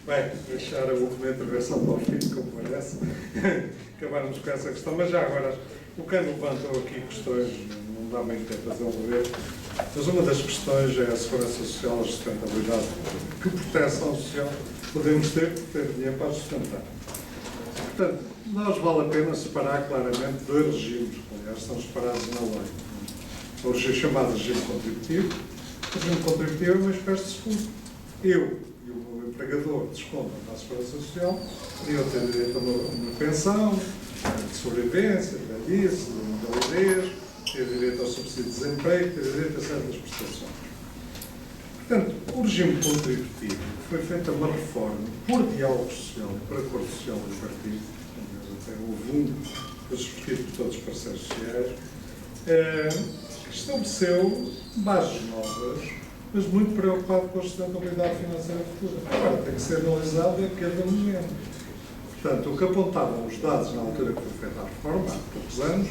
Bem, deixar a última intervenção para o fim, como parece, acabarmos com essa questão, mas já agora, o Cano levantou aqui questões, não dá muito tempo a desenvolver, mas uma das questões é a segurança social, a sustentabilidade. Que proteção social podemos ter dinheiro para sustentar? Portanto, nós vale a pena separar claramente dois regimes, aliás, estão separados na lei. O chamado regime contributivo. O regime contributivo é uma espécie de seguro. Eu e o meu empregador descontam na segurança social, eu tenho direito a uma pensão, de sobrevivência, de velhice, de invalidez, tenho direito ao subsídio de desemprego, tenho direito a certas prestações. Portanto, o regime contributivo foi feita uma reforma por diálogo social e por acordo social dos partidos, até houve um que foi discutido por todos os parceiros sociais, que estabeleceu bases novas, mas muito preocupado com a sustentabilidade financeira futura. Agora, tem que ser analisado a cada momento. Portanto, o que apontavam os dados na altura que foi feita a reforma, há poucos anos,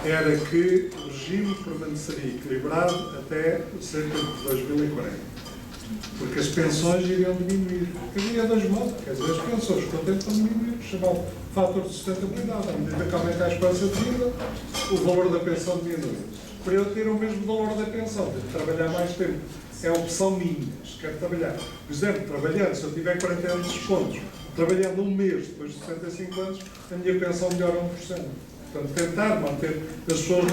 era que o regime permaneceria equilibrado até cerca de 2040. Porque as pensões iriam diminuir. Porque havia dois modos. Quer dizer, as pensões com o tempo vão diminuir, chamado fator de sustentabilidade. À medida que aumenta a esperança de vida, o valor da pensão diminui. Para eu ter o mesmo valor da pensão, tenho que trabalhar mais tempo. É a opção minha. Se quero trabalhar, por exemplo, trabalhando, se eu tiver 40 anos de descontos, trabalhando um mês depois de 65 anos, a minha pensão melhora 1%. Portanto, tentar manter as pessoas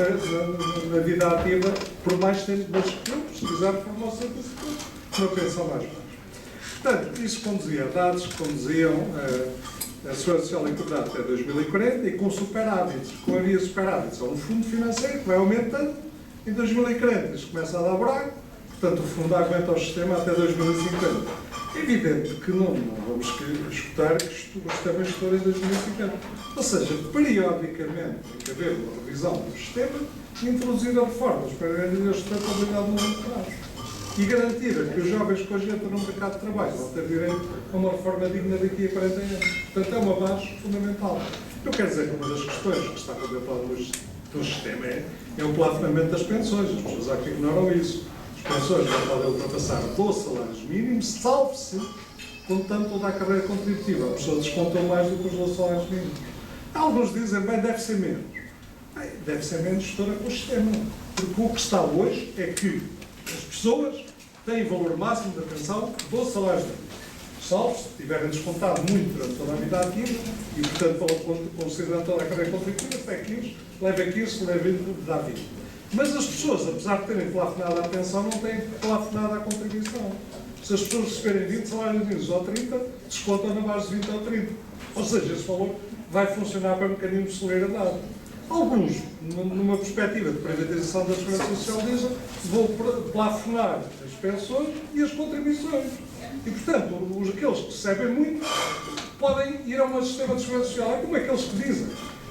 na vida ativa por mais tempo, mas eu, se quiser, formar 65 anos, uma pensão mais baixa. Portanto, isso conduzia a dados que conduziam a segurança social equilibrada até 2040 e com superávites. Com havia superávites, há um fundo financeiro que vai aumentando, em 2040 isto começa a dar buraco, portanto o fundo aguenta o sistema até 2050. É evidente que não vamos escutar que o sistema estoura em 2050. Ou seja, periodicamente tem que haver uma revisão do sistema e introduzir reformas para garantir a sustentabilidade no longo prazo. E garantir que os jovens que hoje entram no mercado de trabalho vão ter direito a uma reforma digna daqui a 40 anos. Portanto, é uma base fundamental. Eu quero dizer que uma das questões que está contemplada no sistema é o plafonamento das pensões. As pessoas aqui ignoram isso. As pensões não podem ultrapassar 12 salários mínimos, salvo-se, contando toda a carreira contributiva. As pessoas descontam mais do que os 12 salários mínimos. Alguns dizem, bem, deve ser menos. Bem, deve ser menos estoura com o sistema. Porque o que está hoje é que as pessoas têm valor máximo da pensão de 12 salários mínimos. Salvo se tiverem descontado muito durante toda a vida ativa e, portanto, considerando toda a carreira contributiva, até 15, leva 15, leva 20, dá 20. Mas as pessoas, apesar de terem plafonado a pensão, não têm plafonado a contribuição. Se as pessoas receberem 20 salários mínimos ou 30, descontam na base de 20 ou 30. Ou seja, esse valor vai funcionar para mecanismos de solidariedade. Alguns, numa perspectiva de privatização da segurança social, dizem vou plafonar as pensões e as contribuições. E, portanto, aqueles que recebem muito podem ir a um sistema de segurança social. É como aqueles que dizem,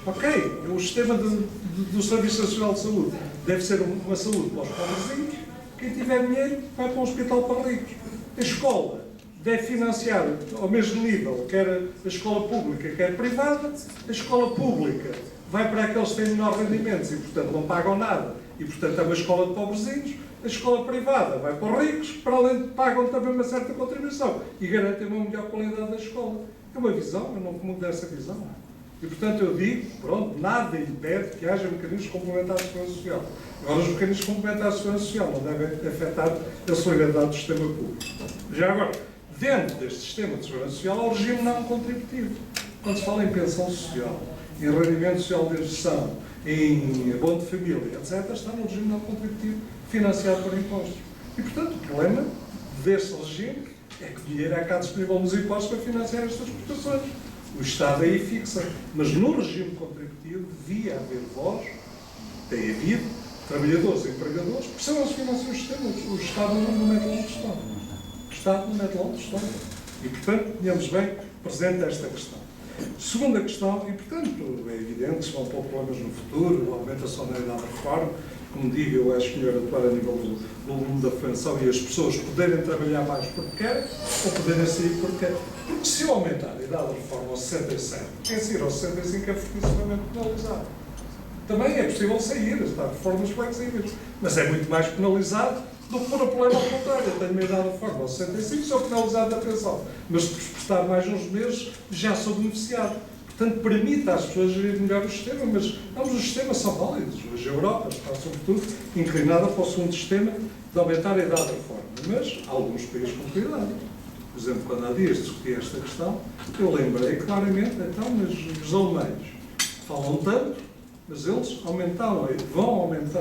ok, o sistema do Serviço Nacional de Saúde deve ser uma saúde para os pobrezinhos, quem tiver dinheiro vai para um hospital para ricos. A escola deve financiar ao mesmo nível, quer a escola pública, quer privada. A escola pública vai para aqueles que têm menores rendimentos e, portanto, não pagam nada. E, portanto, é uma escola de pobrezinhos. A escola privada vai para os ricos, para além de pagam também uma certa contribuição e garantem uma melhor qualidade da escola. É uma visão, eu não comungo dessa visão. E, portanto, eu digo, pronto, nada impede que haja mecanismos complementares de segurança social. Agora, os mecanismos complementares de segurança social não devem afetar a solidariedade do sistema público. Já agora, dentro deste sistema de segurança social, há o regime não contributivo. Quando se fala em pensão social, em rendimento social de inserção, em abono de família, etc., está no regime não contributivo financiado por impostos. E, portanto, o problema deste regime é que o dinheiro é cá disponível nos impostos para financiar estas prestações. O Estado aí fixa. Mas no regime contributivo devia haver voz, tem havido, trabalhadores e empregadores, que são as que financiam o sistema. O Estado não mete lá onde está. O Estado não mete lá onde está. E, portanto, tenhamos bem presente esta questão. Segunda questão, e portanto é evidente que se vão pôr problemas no futuro, a aumentação da idade de reforma, como digo, eu acho melhor atuar a nível do volume da pensão e as pessoas poderem trabalhar mais porque querem ou poderem sair porque querem. Porque se eu aumentar a idade de reforma aos 67, quem sair aos 65 é fortissimamente penalizado. Também é possível sair, está de formas flexíveis, mas é muito mais penalizado do que pôr o problema ao contrário. Eu tenho uma idade de reforma aos 65, sou penalizado da pensão, mas se prestar mais uns meses, já sou beneficiado. Portanto, permite às pessoas gerir melhor o sistema, mas ambos os sistemas são válidos. Hoje a Europa está, sobretudo, inclinada para o segundo sistema de aumentar a idade de reforma. Mas alguns países com cuidado. Por exemplo, quando há dias discuti esta questão, eu lembrei claramente, então, mas os alemães falam tanto, mas eles aumentaram,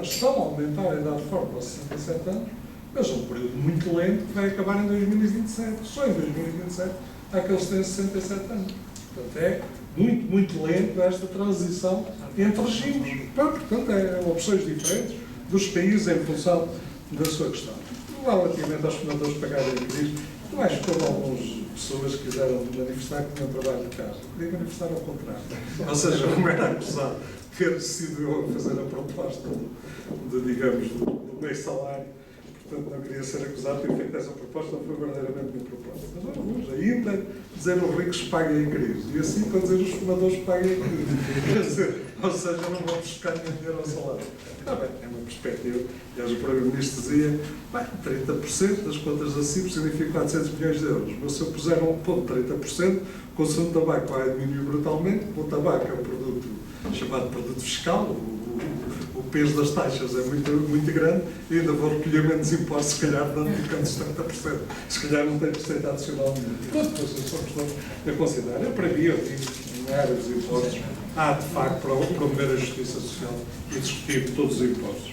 estão a aumentar a idade de reforma aos 67 anos, mas é um período muito lento que vai acabar em 2027. Só em 2027 há aqueles que têm 67 anos. Portanto, é muito, muito lento esta transição entre regimes. Portanto, é opções diferentes dos países em função da sua questão. Relativamente aos fundadores pagarem crise, eu acho que houve algumas pessoas que quiseram manifestar que tinham trabalho de casa. Eu queria manifestar ao contrário. Ou seja, não era acusado de ter sido eu a fazer a proposta digamos, do meio salário. Portanto, não queria ser acusado de ter feito essa proposta, não foi verdadeiramente minha proposta. Mas alguns ainda dizer os ricos paguem em crise. E assim para dizer os fundadores paguem em crise. Ou seja, não vão buscar nenhum dinheiro ao salário. Está bem, é uma perspectiva. Aliás, o Primeiro-Ministro dizia, bem, 30% das contas da CIP significa 400 milhões de euros. Mas se eu puser um ponto de 30%, o consumo de tabaco vai diminuir brutalmente. O tabaco é um produto chamado produto fiscal, o peso das taxas é muito grande e ainda vou recolher menos impostos, se calhar, não ficando 70%. Se calhar não tem receita adicional nenhuma. Todas essas são questões a considerar. Eu, para mim, eu digo, na área dos impostos, há, de facto, para promover a justiça social e discutir todos os impostos.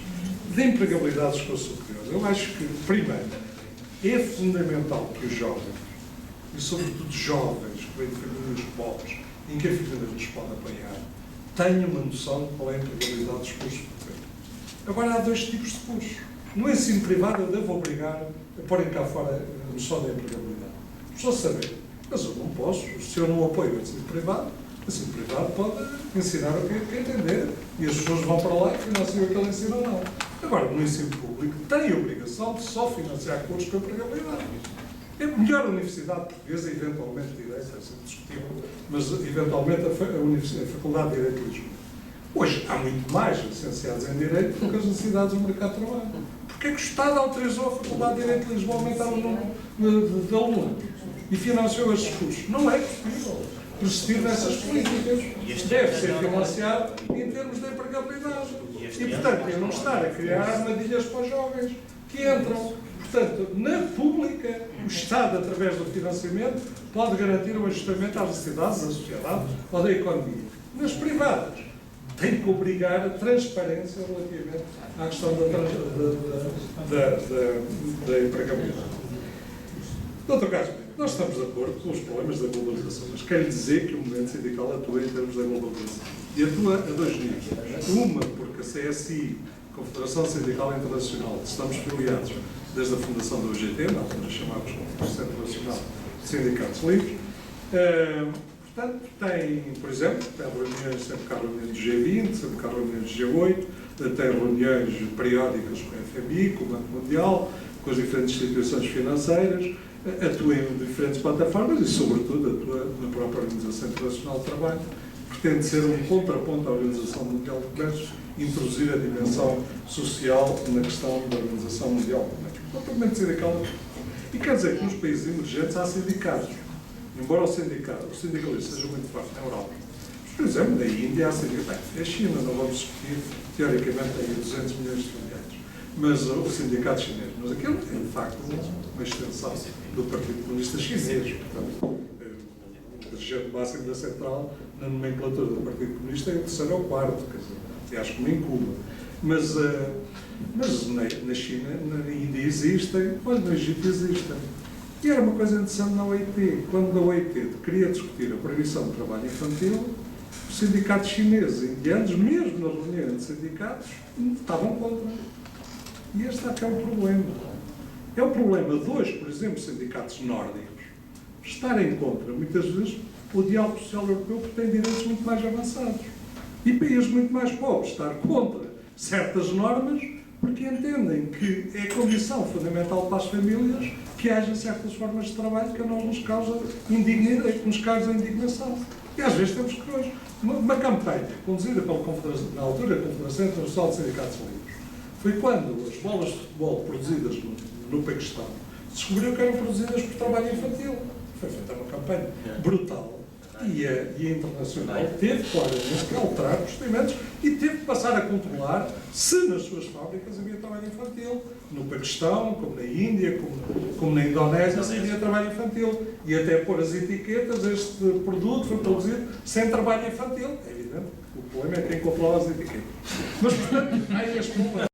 De empregabilidade dos consumidores, eu acho que, primeiro, é fundamental que os jovens, e sobretudo jovens que vêm de famílias pobres, em que a família nos pode apoiar, tenham uma noção de qual é a empregabilidade dos cursos. Agora, há dois tipos de cursos. No ensino privado, eu devo obrigar a porem cá fora a noção da empregabilidade. Só saber. Mas eu não posso, se eu não apoio o ensino privado pode ensinar o que entender. E as pessoas vão para lá e financiam aquele ensino ou não. Agora, no ensino público, tem a obrigação de só financiar cursos com empregabilidade. É melhor a Universidade Portuguesa, eventualmente de Direito, é sempre discutível, mas eventualmente a Faculdade de Direito de Lisboa. Hoje há muito mais licenciados em Direito do que as necessidades do mercado de trabalho. Porquê é que o Estado autorizou a Faculdade de Direito de Lisboa a aumentar o número de alunos e financiou estes cursos? Não é possível persistir nessas políticas. Deve ser financiado em termos de empregabilidade. E, portanto, é não estar a criar armadilhas para os jovens que entram. Portanto, na pública, o Estado, através do financiamento, pode garantir um ajustamento às necessidades da sociedade ou da economia. Nas privadas, tem que obrigar a transparência relativamente à questão da empregabilidade. Doutor Carlos, nós estamos de acordo com os problemas da globalização, mas quero dizer que o movimento sindical atua em termos da globalização. E atua a dois níveis. Uma, porque a CSI, Confederação Sindical Internacional, estamos filiados desde a fundação do UGT, na altura chamávamos Centro Nacional de Sindicatos Livres. Portanto, tem, por exemplo, tem reuniões, sempre que há reuniões do G20, sempre que há reuniões do G8, tem reuniões periódicas com a FMI, com o Banco Mundial, com as diferentes instituições financeiras, atua em diferentes plataformas e, sobretudo, atua na própria Organização Internacional do Trabalho. Pretende ser um contraponto à Organização Mundial do Comércio, introduzir a dimensão social na questão da Organização Mundial do Comércio. Totalmente sindical. E quer dizer que nos países emergentes há sindicatos. Embora o sindicalismo seja muito forte na Europa. Por exemplo, na Índia há sindicatos. A China, não vamos discutir, teoricamente tem 200 milhões de filiados. Mas o sindicato chinês. Mas aquilo é, de facto, uma extensão do Partido Comunista Chinês. Portanto, o dirigente máximo da central, na nomenclatura do Partido Comunista, é o terceiro ou quarto, quer dizer, aliás, como em Cuba. Mas na China, na Índia existem, olha, no Egito existem. E era uma coisa interessante na OIT. Quando a OIT queria discutir a proibição do trabalho infantil, os sindicatos chineses e indianos, mesmo na reunião de sindicatos, estavam contra. E este é que é o problema. É o problema de hoje, por exemplo, sindicatos nórdicos estarem contra, muitas vezes, o diálogo social europeu, porque tem direitos muito mais avançados. E países muito mais pobres estar contra certas normas, porque entendem que é condição fundamental para as famílias que haja certas formas de trabalho que a nós nos causa indignidade, que nos causa indignação. E às vezes temos que hoje uma campanha conduzida pela Confederação, na altura, a Confederação Internacional de Sindicatos Livres, foi quando as bolas de futebol produzidas no Paquistão se descobriu que eram produzidas por trabalho infantil. Foi feita uma campanha brutal. E a internacional teve, claramente, que alterar procedimentos e teve que passar a controlar se nas suas fábricas havia trabalho infantil. No Paquistão, como na Índia, como na Indonésia, se havia trabalho infantil. E até pôr as etiquetas, este produto foi produzido sem trabalho infantil. É evidente, o problema é quem controla as etiquetas. Mas, portanto, há este problema.